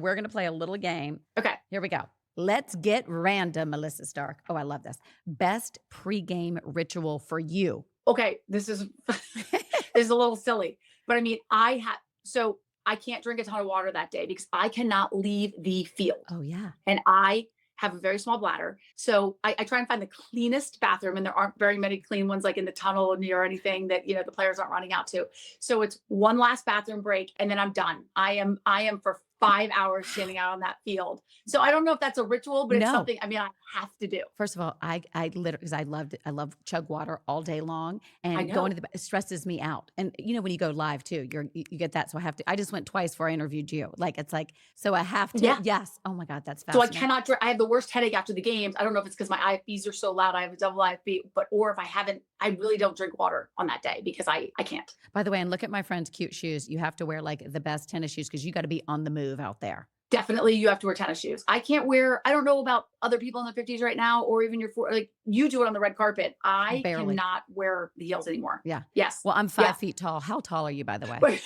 We're going to play a little game. Okay. Here we go. Let's get random, Melissa Stark. Oh, I love this. Best pregame ritual for you. Okay. This is this is a little silly, but I mean, so I can't drink a ton of water that day because I cannot leave the field. Oh, yeah. And I have a very small bladder. So I try and find the cleanest bathroom, and there aren't very many clean ones like in the tunnel or anything that the players aren't running out to. So it's one last bathroom break, and then I'm done. I am for 5 hours standing out on that field. So I don't know if that's a ritual, but it's No. something I have to do. First of all, I literally, because I love chug water all day long, I and going know. to it stresses me out. And when you go live too, you get that. So I have to. I just went twice before I interviewed you. Like it's like so I have to. Yeah. Yes. Oh my God, that's So I fascinating. cannot drink. I have the worst headache after the games. I don't know if it's because my IFBs are so loud. I have a double IFB, or if I haven't, I really don't drink water on that day because I can't. By the way, and look at my friend's cute shoes. You have to wear like the best tennis shoes because you got to be on the move out there. Definitely, you have to wear tennis shoes. I can't wear. I don't know about other people in the 50s right now, or even like you do it on the red carpet. I Barely. cannot wear the heels anymore. Yeah. Yes. Well, I'm Yeah. 5 feet tall. How tall are you, by the way? Wait,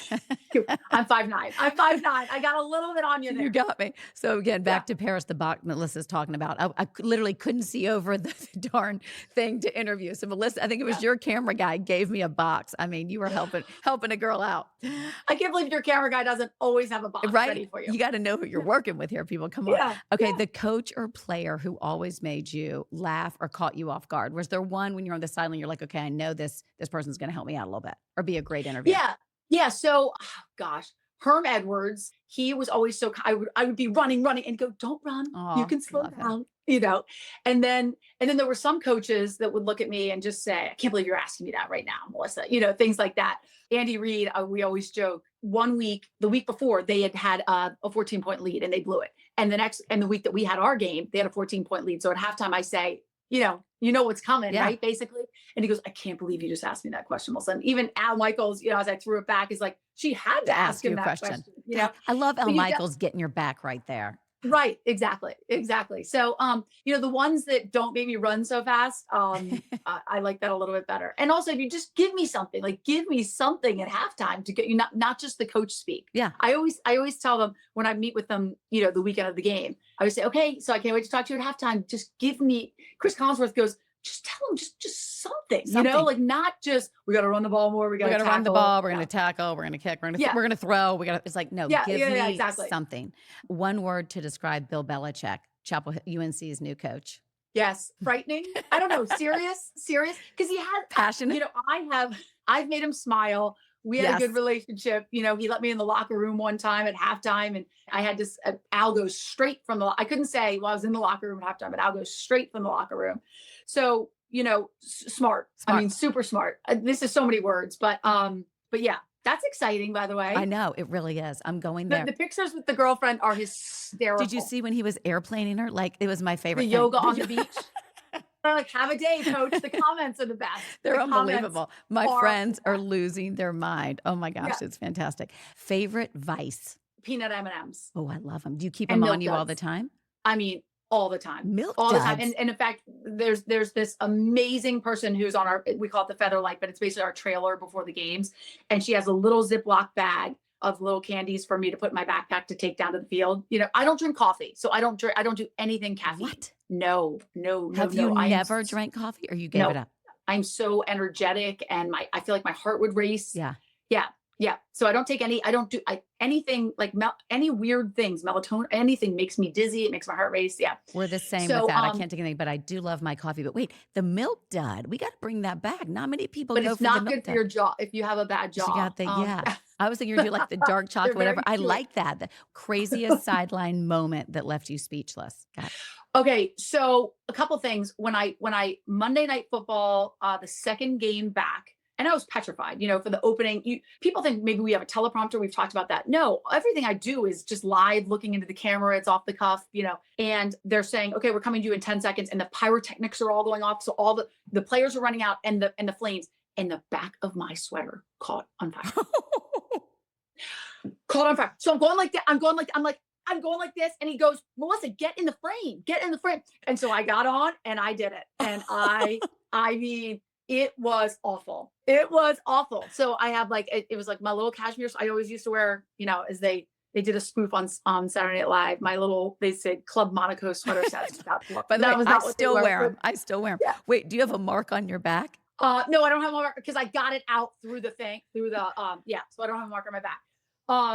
I'm 5'9". I'm 5'9". I got a little bit on you there. You got me. So again, back Yeah. to Paris, the box Melissa's talking about. I literally couldn't see over the darn thing to interview. So Melissa, I think it was your camera guy gave me a box. I mean, you were helping a girl out. I can't believe your camera guy doesn't always have a box ready Right? for you. You got to know who you're working with here, people. Come on. Yeah. Okay, Yeah. the coach or player who always made you laugh or caught you off guard. Was there one when you're on the sideline, you're like, okay, I know this person's going to help me out a little bit or be a great interview? Yeah. Yeah. So, gosh, Herm Edwards, he was always so, I would be running and go, don't run. You Oh, can slow love him. down, And then there were some coaches that would look at me and just say, I can't believe you're asking me that right now, Melissa, things like that. Andy Reid, we always joke, the week before they had a 14-point lead and they blew it. And the week that we had our game, they had a 14-point lead. So at halftime I say, you know what's coming, Yeah. right? Basically. And he goes, I can't believe you just asked me that question, Melissa. And even Al Michaels, as I threw it back, is like, she had to ask you him a that question. question. I love Al But Michaels getting your back right there. Right. Exactly. So, the ones that don't make me run so fast, I like that a little bit better. And also, if you just give me something at halftime to get you, not just the coach speak. Yeah. I always tell them when I meet with them, the weekend of the game, I would say, okay, so I can't wait to talk to you at halftime. Just give me, Chris Collinsworth goes, just tell them just something, like not just, we got to run the ball more. We got to run the tackle. ball. We're going to tackle. We're going to kick. We're going to throw. It's like, no, give me exactly. something. One word to describe Bill Belichick, Chapel UNC's new coach. Yes. Frightening. I don't know. Serious. Cause he had Passionate. I've made him smile. We had a good relationship. He let me in the locker room one time at halftime, and I had this, Al goes straight from I couldn't say, well, I was in the locker room at halftime, but Al goes straight from the locker room. So, smart. I mean, super smart. This is so many words, but yeah, that's exciting, by the way. I know it really is. I'm going there. The pictures with the girlfriend are hysterical. Did you see when he was airplaning her? Like, it was my favorite The thing. yoga on the beach. They're like, have a day, coach. The comments are the best. They're The unbelievable. comments My friends are losing their mind. Oh my gosh, Yeah. it's fantastic. Favorite vice? Peanut M&Ms. Oh, I love them. Do you keep And them on Milk you all Duds. the time? I mean, all the time. Milk All the time. Duds. And in fact, there's this amazing person who's on we call it the Featherlight, but it's basically our trailer before the games. And she has a little Ziploc bag of little candies for me to put in my backpack to take down to the field. I don't drink coffee, so I don't do anything caffeine. What? No. Have you never drank coffee, or you gave it up? I'm so energetic, and I feel like my heart would race. Yeah. Yeah. So I don't take anything like any weird things, melatonin, anything makes me dizzy. It makes my heart race. Yeah. We're the same So, with that. I can't take anything, but I do love my coffee. But wait, the Milk Dud, we got to bring that back. Not many people But go it's for the not Milk good for Dud. your jaw if you have a bad So jaw. you got yeah. I was thinking you're doing like the dark chocolate, They're very whatever. I chewy. like that. The craziest sideline moment that left you speechless. Got it. Okay, so a couple things. When I Monday Night Football, the second game back, and I was petrified, for the opening. People think maybe we have a teleprompter. We've talked about that. No, everything I do is just live, looking into the camera. It's off the cuff, and they're saying, okay, we're coming to you in 10 seconds. And the pyrotechnics are all going off. So all the players are running out, and the flames, and the back of my sweater caught on fire. Caught on fire. So I'm going like that. I'm going like this. And he goes, Melissa, get in the frame. And so I got on and I did it. And I mean, it was awful. So I have it was like my little cashmere. I always used to wear, as they they did a spoof on Saturday Night Live. They said Club Monaco sweater sets. By the way, That was I not what they still were. wear But them. I still wear them. yeah. Wait, do you have a mark on your back? No, I don't have a marker because I got it out through the thing, through the yeah. So I don't have a marker on my back.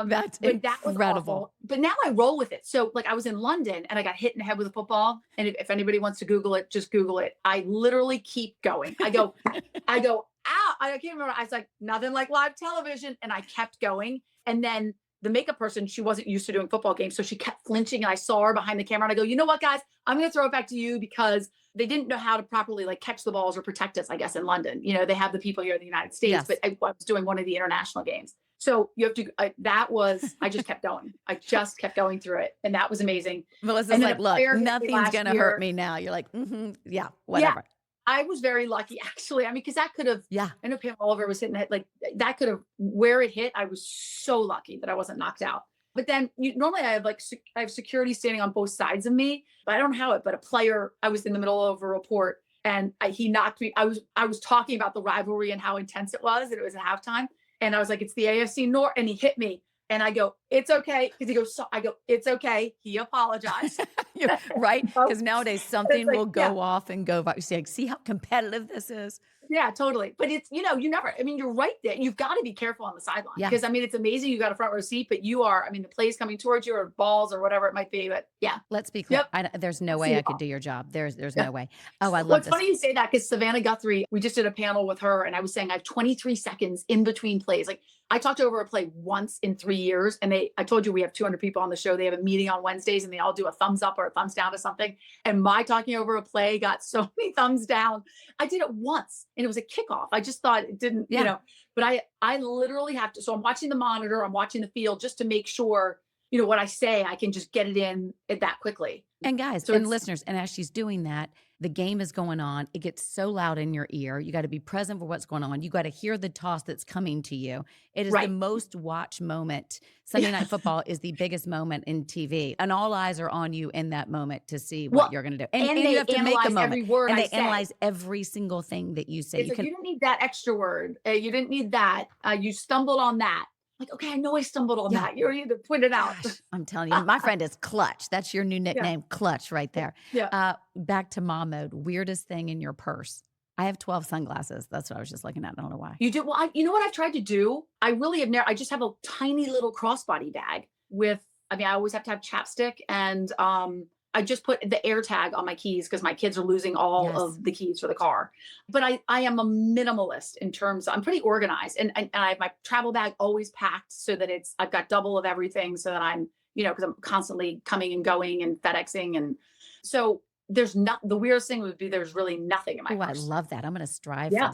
That's But that was incredible. awful. But now I roll with it. So like I was in London and I got hit in the head with a football. And if anybody wants to Google it, just Google it. I literally keep going. I go, ow. I can't remember. I was like, nothing like live television. And I kept going. And then the makeup person, she wasn't used to doing football games. So she kept flinching and I saw her behind the camera and I go, you know what, guys, I'm going to throw it back to you because they didn't know how to properly like catch the balls or protect us, I guess, in London. You know, they have the people here in the United States, Yes. but I was doing one of the international games. So you have to, I just kept going. I just kept going through it. And that was amazing. Melissa's And then like, a look, player hit me nothing's last going to year. hurt me now. You're like, yeah, whatever. I was very lucky, actually. I mean, because that could have, Yeah. I know Pam Oliver was hitting it, like that could have, where it hit, I was so lucky that I wasn't knocked out. But then normally I have I have security standing on both sides of me, but I don't know how but a player, I was in the middle of a report and he knocked me. I was talking about the rivalry and how intense it was, and it was at halftime. And I was like, it's the AFC North, and he hit me. And I go, it's okay. Because he goes, I go, it's okay. He apologized. Right? Because nowadays something like, will go off and go. You see how competitive this is? Yeah, totally. But it's, you never, I mean, you're right there. You've got to be careful on the sideline Yeah. because I mean, it's amazing. You got a front row seat, but the play's coming towards you or balls or whatever it might be. But yeah. Let's be clear. Yep. There's no way I could do your job. There's no way. Oh, I love What's this. funny you say that because Savannah Guthrie, we just did a panel with her and I was saying I have 23 seconds in between plays. Like I talked over a play once in 3 years and I told you we have 200 people on the show. They have a meeting on Wednesdays and they all do a thumbs up or a thumbs down to something. And my talking over a play got so many thumbs down. I did it once and it was a kickoff. I just thought it didn't, but I literally have to. So I'm watching the monitor, I'm watching the field just to make sure, what I say, I can just get it in that quickly. And guys and listeners, and as she's doing that, the game is going on. It gets so loud in your ear. You got to be present for what's going on. You got to hear the toss that's coming to you. It is the most watched moment. Sunday Night Football is the biggest moment in TV, and all eyes are on you in that moment to see what you're going to do. And you have to make a moment. Every word and they I analyze say. every single thing that you say. You didn't need that extra word. You didn't need that. You stumbled on that. Like, okay, I know I stumbled on that. You already pointed out. Gosh, I'm telling you, my friend is Clutch. That's your new nickname, Clutch, right there. Yeah. Back to mom mode. Weirdest thing in your purse. I have 12 sunglasses. That's what I was just looking at. I don't know why. You do? Well, you know what I've tried to do? I really have never, I just have a tiny little crossbody bag I always have to have chapstick and I just put the air tag on my keys because my kids are losing all of the keys for the car. But I am a minimalist in terms, I'm pretty organized and I have my travel bag always packed so that I've got double of everything so that I'm, because I'm constantly coming and going and FedExing. And so the weirdest thing would be there's really nothing in my purse. I love that. I'm going to strive for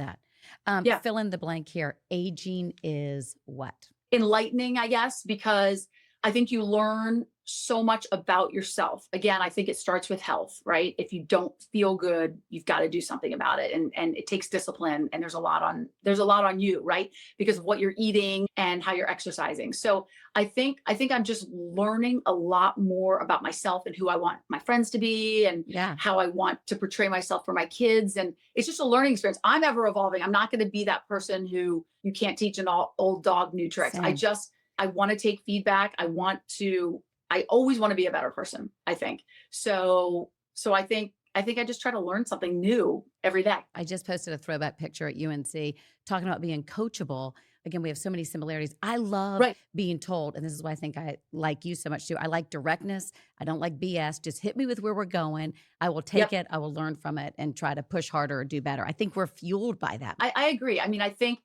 that. Fill in the blank here. Aging is what? Enlightening, I guess, because I think you learn so much about yourself. Again, I think it starts with health, right? If you don't feel good, you've got to do something about it. And it takes discipline and there's a lot on you, right? Because of what you're eating and how you're exercising. So I think I'm just learning a lot more about myself and who I want my friends to be and how I want to portray myself for my kids. And it's just a learning experience. I'm ever evolving. I'm not going to be that person who you can't teach an old dog new tricks. Same. I want to take feedback. I always want to be a better person, I think. So I think I just try to learn something new every day. I just posted a throwback picture at UNC talking about being coachable. Again, we have so many similarities. I love being told, and this is why I think I like you so much too. I like directness. I don't like BS. Just hit me with where we're going. I will take it. I will learn from it and try to push harder or do better. I think we're fueled by that. I agree. I mean, I think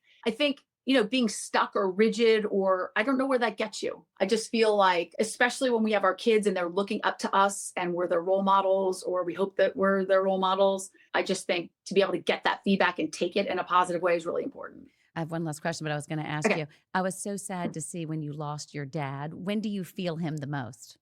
being stuck or rigid, or I don't know where that gets you. I just feel like, especially when we have our kids and they're looking up to us and we're their role models, or we hope that we're their role models. I just think to be able to get that feedback and take it in a positive way is really important. I have one last question, but I was going to ask you. I was so sad to see when you lost your dad. When do you feel him the most?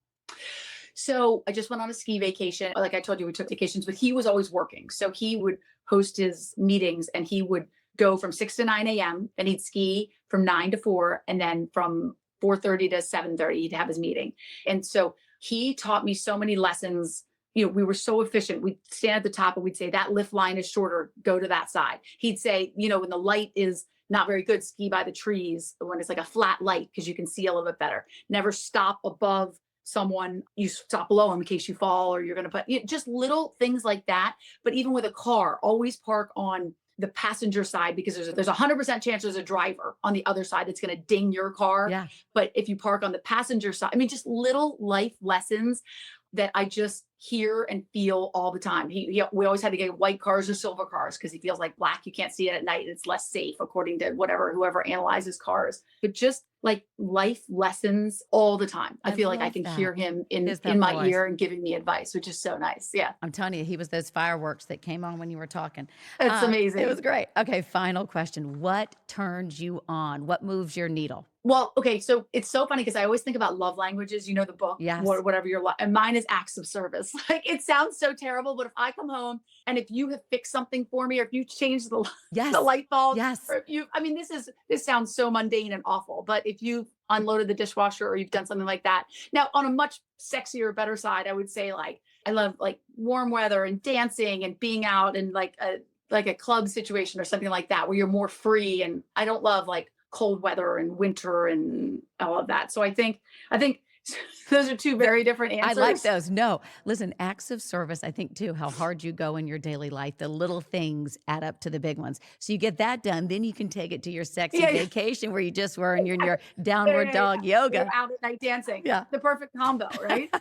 So I just went on a ski vacation. Like I told you, we took vacations, but he was always working. So he would host his meetings and he would go from 6 to 9 a.m. and he'd ski from 9 to 4. And then from 4:30 to 7:30, he'd have his meeting. And so he taught me so many lessons. We were so efficient. We'd stand at the top and we'd say that lift line is shorter, go to that side. He'd say, when the light is not very good. Ski by the trees when it's like a flat light because you can see a little bit better. Never stop above someone. You stop below them in case you fall or you're going to put, just little things like that. But even with a car, always park on the passenger side because there's a 100% chance there's a driver on the other side that's going to ding your car. Yeah. But if you park on the passenger side, I mean, just little life lessons that I just hear and feel all the time. We always had to get white cars or silver cars because he feels like black, you can't see it at night. It's less safe, according to whoever analyzes cars. But just like life lessons all the time. I feel like I love can that. hear him in Is that my voice. ear and giving me advice, which is so nice. Yeah, I'm telling you, he was those fireworks that came on when you were talking. it's amazing. It was great. Okay, final question. What turns you on? What moves your needle? Well, okay, so it's so funny because I always think about love languages, the book, Yes. whatever your love, and mine is acts of service. Like it sounds so terrible, but if I come home and if you have fixed something for me, or if you changed the Yes. the light bulb, Yes. or if I mean, this sounds so mundane and awful, but if you unloaded the dishwasher or you've done something like that. Now, on a much sexier, better side, I would say like I love like warm weather and dancing and being out and like a club situation or something like that where you're more free. And I don't love like cold weather and winter and all of that. So I think those are two very different answers. I like those. No, listen, acts of service, I think too, how hard you go in your daily life. The little things add up to the big ones. So you get that done. Then you can take it to your sexy Yeah, yeah. vacation where you just were in your downward dog yoga. You're out at night dancing. Yeah. The perfect combo, right?